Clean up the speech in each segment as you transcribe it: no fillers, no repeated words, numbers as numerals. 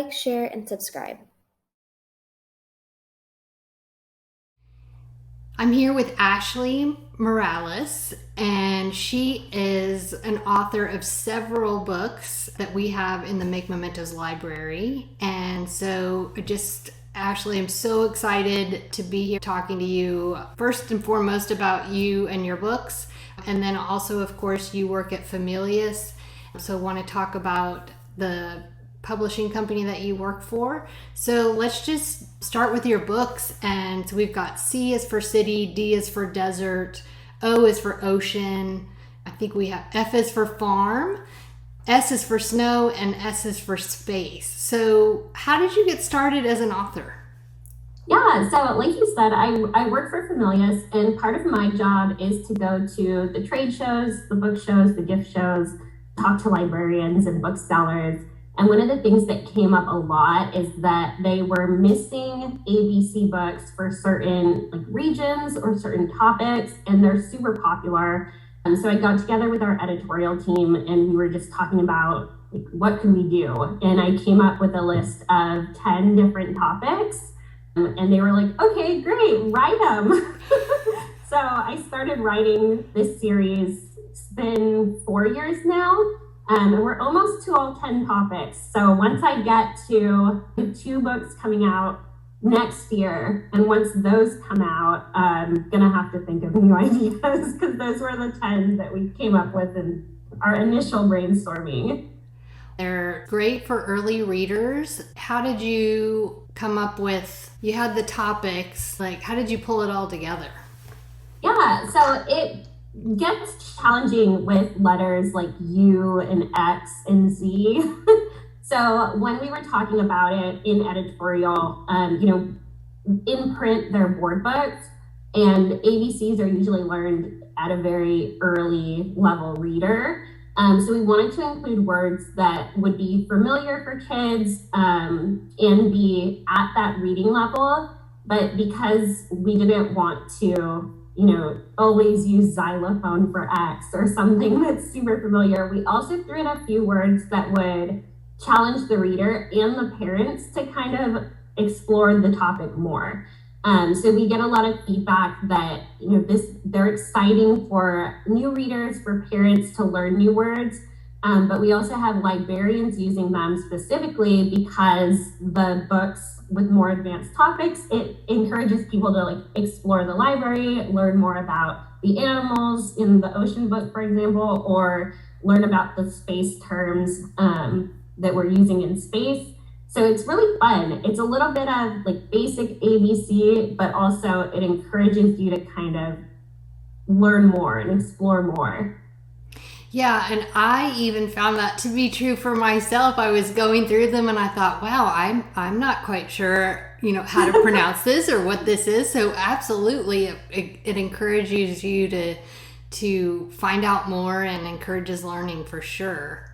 like, share, and subscribe. I'm here with Ashley Mireles, and she is an author of several books that we have in the Make Mementos library. And so Ashley, I'm so excited to be here talking to you first and foremost about you and your books. And then also, of course, you work at Familius. So I want to talk about the publishing company that you work for. So let's just start with your books. And so we've got C is for city, D is for desert, O is for ocean. I think we have F is for farm, S is for snow, and S is for space. So how did you get started as an author? Yeah, so like you said, I work for Familius, and part of my job is to go to the trade shows, the book shows, the gift shows, talk to librarians and booksellers. And one of the things that came up a lot is that they were missing ABC books for certain regions or certain topics, and they're super popular. And so I got together with our editorial team, and we were just talking about what can we do? And I came up with a list of 10 different topics, and they were like, okay, great, write them. So I started writing this series. It's been 4 years now. And we're almost to all 10 topics. So once I get to the 2 books coming out next year, and once those come out, I'm gonna have to think of new ideas, because those were the 10 that we came up with in our initial brainstorming. They're great for early readers. How did you come up with, you had the topics, how did you pull it all together? Yeah, so it gets challenging with letters like U and X and Z. So when we were talking about it in editorial, in print, they're board books, and ABCs are usually learned at a very early level reader. So we wanted to include words that would be familiar for kids and be at that reading level. But because we didn't want to always use xylophone for X or something that's super familiar, we also threw in a few words that would challenge the reader and the parents to kind of explore the topic more. So we get a lot of feedback that they're exciting for new readers, for parents to learn new words. But we also have librarians using them specifically because the books with more advanced topics, it encourages people to explore the library, learn more about the animals in the ocean book, for example, or learn about the space terms that we're using in space. So it's really fun. It's a little bit of basic ABC, but also it encourages you to kind of learn more and explore more. Yeah, and I even found that to be true for myself. I was going through them and I thought, wow, I'm not quite sure, how to pronounce this or what this is. So absolutely, it encourages you to find out more and encourages learning for sure.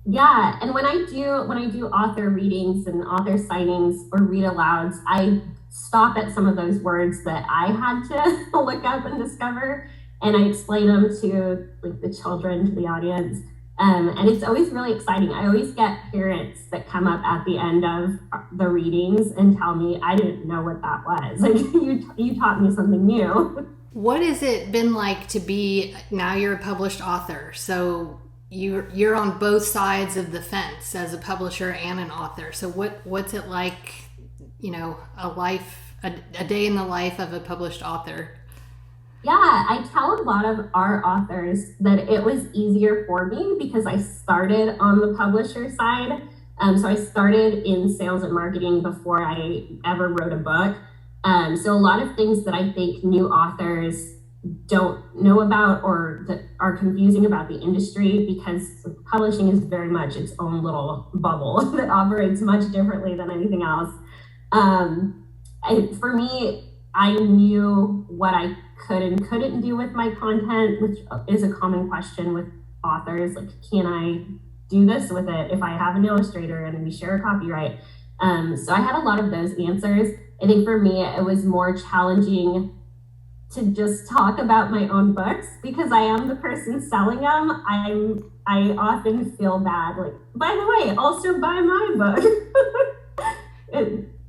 Yeah, and when I do author readings and author signings or read alouds, I stop at some of those words that I had to look up and discover, and I explain them to the children, to the audience. And it's always really exciting. I always get parents that come up at the end of the readings and tell me, I didn't know what that was. You taught me something new. What has it been like to be, now you're a published author, so you're on both sides of the fence as a publisher and an author. So what's it like, a day in the life of a published author? Yeah, I tell a lot of our authors that it was easier for me because I started on the publisher side. So I started in sales and marketing before I ever wrote a book. So a lot of things that I think new authors don't know about or that are confusing about the industry, because publishing is very much its own little bubble that operates much differently than anything else. For me, I knew what I could and couldn't do with my content, which is a common question with authors. Can I do this with it if I have an illustrator and we share a copyright? So I had a lot of those answers. I think for me, it was more challenging to just talk about my own books because I am the person selling them. I often feel bad, like, by the way, also buy my book.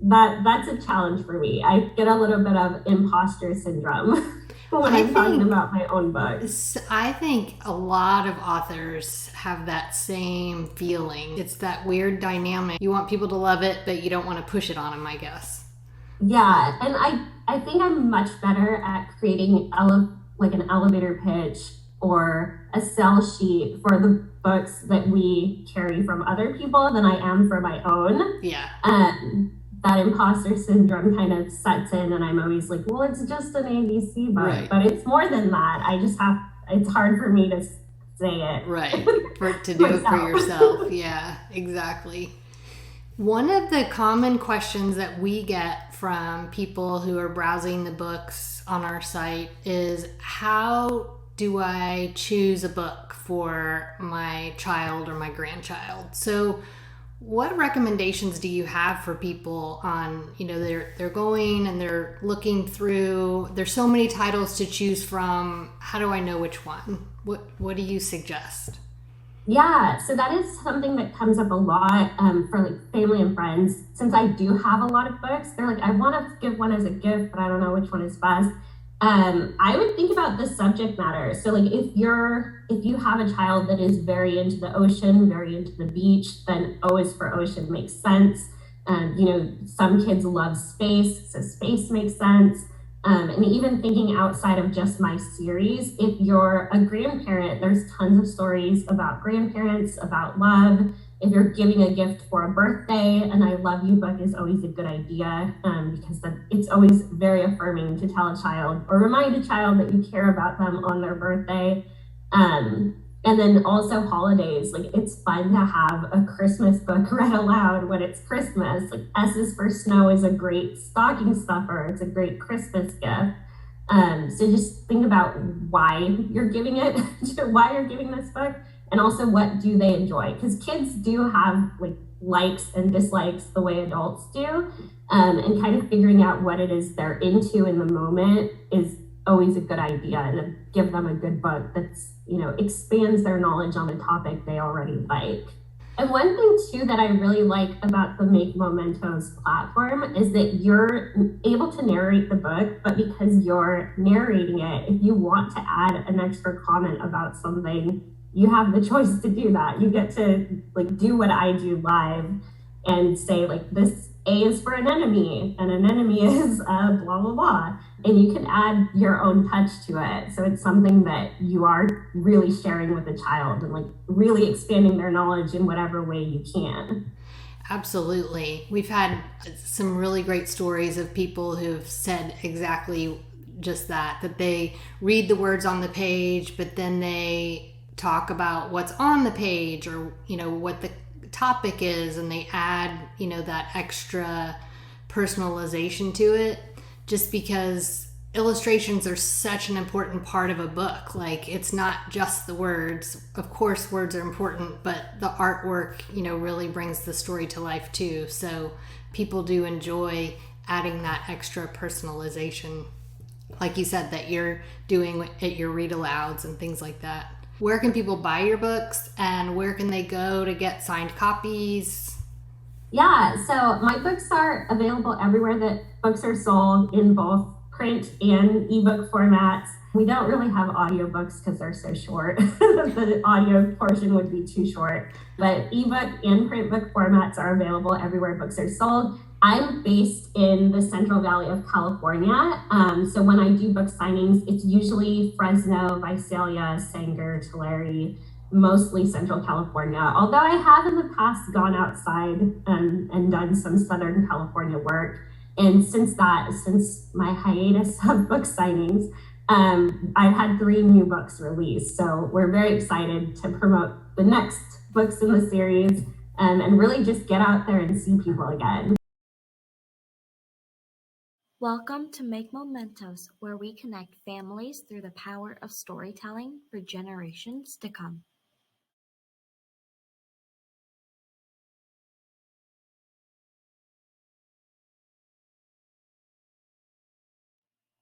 That's a challenge for me. I get a little bit of imposter syndrome when I I'm talking think about my own books. I think a lot of authors have that same feeling. It's that weird dynamic. You want people to love it, but you don't want to push it on them, I guess. Yeah, and I think I'm much better at creating like an elevator pitch or a sell sheet for the books that we carry from other people than I am for my own. Yeah. That imposter syndrome kind of sets in, and I'm always like, well, it's just an ABC book, Right. but it's more than that. I just have, it's hard for me to say it. Right. To do it for yourself. Yeah, exactly. One of the common questions that we get from people who are browsing the books on our site is, how do I choose a book for my child or my grandchild? So what recommendations do you have for people on, they're going and they're looking through, there's so many titles to choose from. How do I know which one? What do you suggest? Yeah, so that is something that comes up a lot for like family and friends. Since I do have a lot of books, they're like, I want to give one as a gift, but I don't know which one is best. I would think about the subject matter. So like if you have a child that is very into the ocean, very into the beach, then O is for ocean makes sense. Some kids love space, so space makes sense. And even thinking outside of just my series, if you're a grandparent, there's tons of stories about grandparents, about love. If you're giving a gift for a birthday, an I love you book is always a good idea because it's always very affirming to tell a child or remind a child that you care about them on their birthday. And then also holidays, like it's fun to have a Christmas book read aloud when it's Christmas. Like S is for Snow is a great stocking stuffer. It's a great Christmas gift. So just think about why you're giving it, why you're giving this book, and also what do they enjoy? Because kids do have like likes and dislikes the way adults do, and kind of figuring out what it is they're into in the moment is always a good idea, and to give them a good book that's expands their knowledge on the topic they already like. And one thing too that I really like about the Make Mementos platform is that you're able to narrate the book, but because you're narrating it, if you want to add an extra comment about something, you have the choice to do that. You get to like do what I do live and say like this A is for an enemy and an enemy is blah blah blah, and you can add your own touch to it, so it's something that you are really sharing with a child and like really expanding their knowledge in whatever way you can. Absolutely. We've had some really great stories of people who've said exactly just that they read the words on the page, but then they talk about what's on the page, or what the topic is, and they add that extra personalization to it, just because illustrations are such an important part of a book. Like, it's not just the words. Of course words are important, but the artwork really brings the story to life too. So people do enjoy adding that extra personalization, like you said, that you're doing at your read alouds and things like that. Where can people buy your books, and where can they go to get signed copies? Yeah, so my books are available everywhere that books are sold in both print and ebook formats. We don't really have audiobooks because they're so short. The audio portion would be too short. But ebook and print book formats are available everywhere books are sold. I'm based in the Central Valley of California. So when I do book signings, it's usually Fresno, Visalia, Sanger, Tulare, mostly Central California. Although I have in the past gone outside and done some Southern California work. And since my hiatus of book signings, I've had 3 new books released. So we're very excited to promote the next books in the series, and really just get out there and see people again. Welcome to Make Mementos, where we connect families through the power of storytelling for generations to come.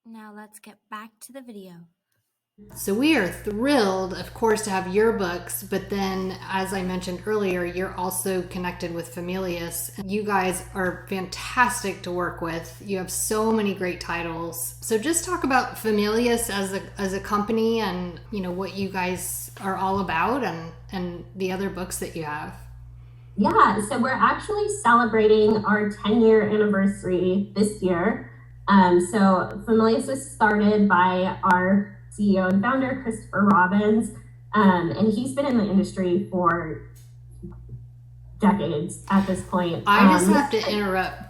Now let's get back to the video. So we are thrilled, of course, to have your books, but then, as I mentioned earlier, you're also connected with Familius. You guys are fantastic to work with. You have so many great titles. So just talk about Familius as a company and, you know, what you guys are all about and the other books that you have. Yeah, so we're actually celebrating our 10-year anniversary this year. So Familius was started by our CEO and founder, Christopher Robbins, and he's been in the industry for decades at this point. I just have to interrupt.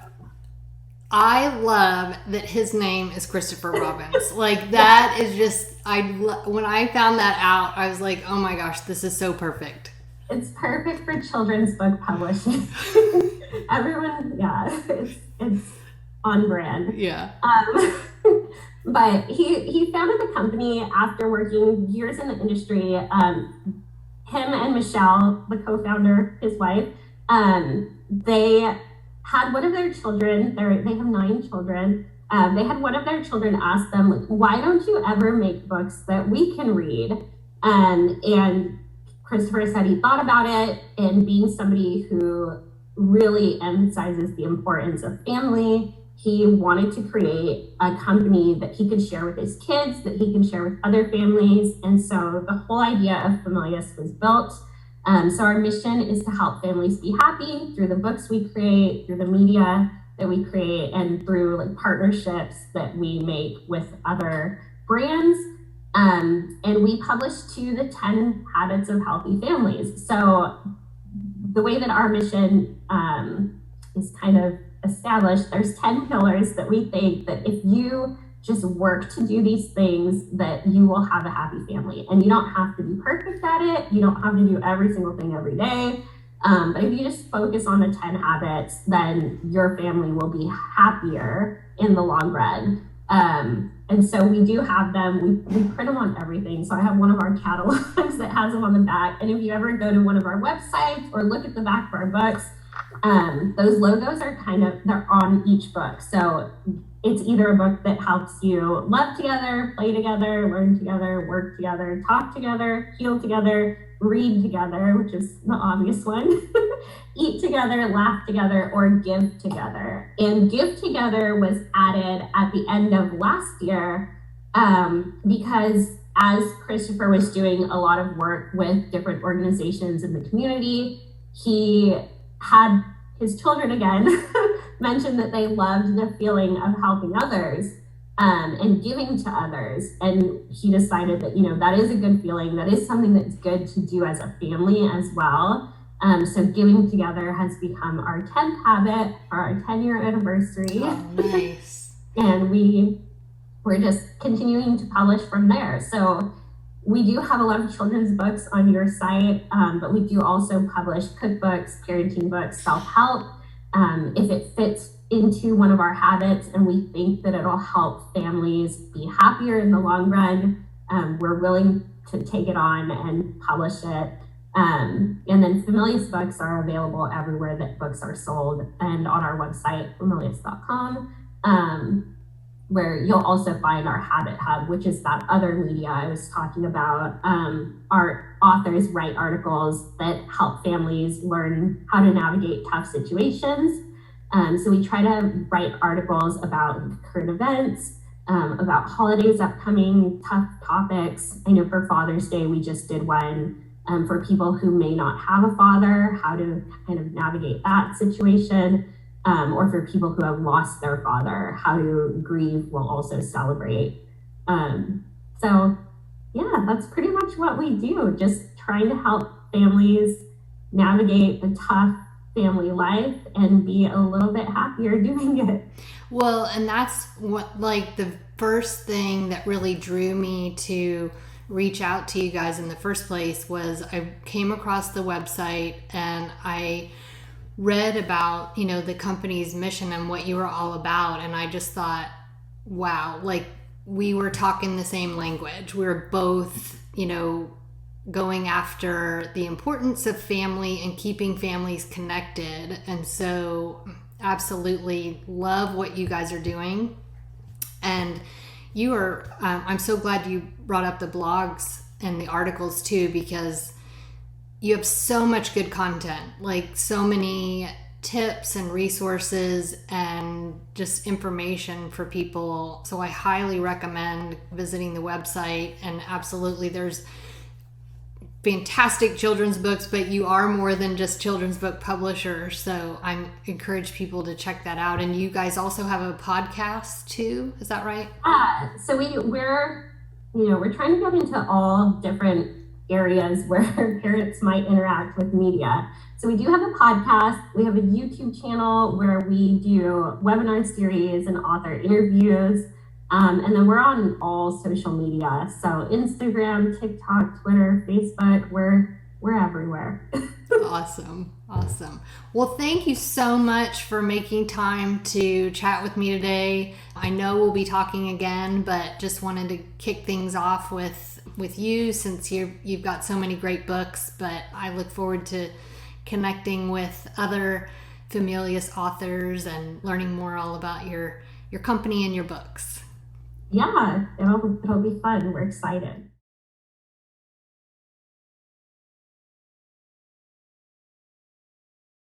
I love that his name is Christopher Robbins. Like, that is just, when I found that out, I was like, oh my gosh, this is so perfect. It's perfect for children's book publishing. Everyone, yeah, it's on brand. Yeah. But he founded the company after working years in the industry. Him and Michelle, the co-founder, his wife, they had one of their children, they have 9 children. They had one of their children ask them, like, why don't you ever make books that we can read? And Christopher said he thought about it, and being somebody who really emphasizes the importance of family, he wanted to create a company that he could share with his kids, that he can share with other families. And so the whole idea of Familius was built. So our mission is to help families be happy through the books we create, through the media that we create, and through like partnerships that we make with other brands. And we publish the 10 Habits of Healthy Families. So the way that our mission is kind of established, there's 10 pillars that we think that if you just work to do these things, that you will have a happy family. And you don't have to be perfect at it. You don't have to do every single thing every day. But if you just focus on the 10 habits, then your family will be happier in the long run. And so we do have them, we print them on everything. So I have one of our catalogs that has them on the back. And if you ever go to one of our websites or look at the back of our books, those logos are they're on each book. So it's either a book that helps you love together, play together, learn together, work together, talk together, heal together, read together, which is the obvious one, eat together, laugh together, or give together. And give together was added at the end of last year because as Christopher was doing a lot of work with different organizations in the community, he had his children again mention that they loved the feeling of helping others and giving to others. And he decided that, that is a good feeling. That is something that's good to do as a family as well. So giving together has become our 10th habit for our 10-year anniversary. Oh, nice. And we're just continuing to publish from there. So we do have a lot of children's books on your site, but we do also publish cookbooks, parenting books, self-help. If it fits into one of our habits and we think that it'll help families be happier in the long run, we're willing to take it on and publish it. And then Familius books are available everywhere that books are sold and on our website, familius.com. Where you'll also find our Habit Hub, which is that other media I was talking about. Our authors write articles that help families learn how to navigate tough situations. So we try to write articles about current events, about holidays upcoming, tough topics. I know for Father's Day, we just did one for people who may not have a father, how to kind of navigate that situation. Or for people who have lost their father, how to grieve while also celebrate. So yeah, that's pretty much what we do. Just trying to help families navigate the tough family life and be a little bit happier doing it. Well, and that's what, like, the first thing that really drew me to reach out to you guys in the first place was I came across the website and I read about, the company's mission and what you were all about. And I just thought, wow, like, we were talking the same language. We were both, going after the importance of family and keeping families connected. And so absolutely love what you guys are doing. And, You are, I'm so glad you brought up the blogs and the articles too, because you have so much good content, like so many tips and resources and just information for people. So I highly recommend visiting the website. And absolutely, there's fantastic children's books, but you are more than just children's book publisher. So I encourage people to check that out. And you guys also have a podcast too, is that right? So we're trying to get into all different areas where parents might interact with media. So we do have a podcast. We have a YouTube channel where we do webinar series and author interviews. And then we're on all social media. So Instagram, TikTok, Twitter, Facebook, we're everywhere. Awesome. Well, thank you so much for making time to chat with me today. I know we'll be talking again, but just wanted to kick things off with you since you've got so many great books. But I look forward to connecting with other Familius authors and learning more all about your company and your books. Yeah, it'll be fun. We're excited.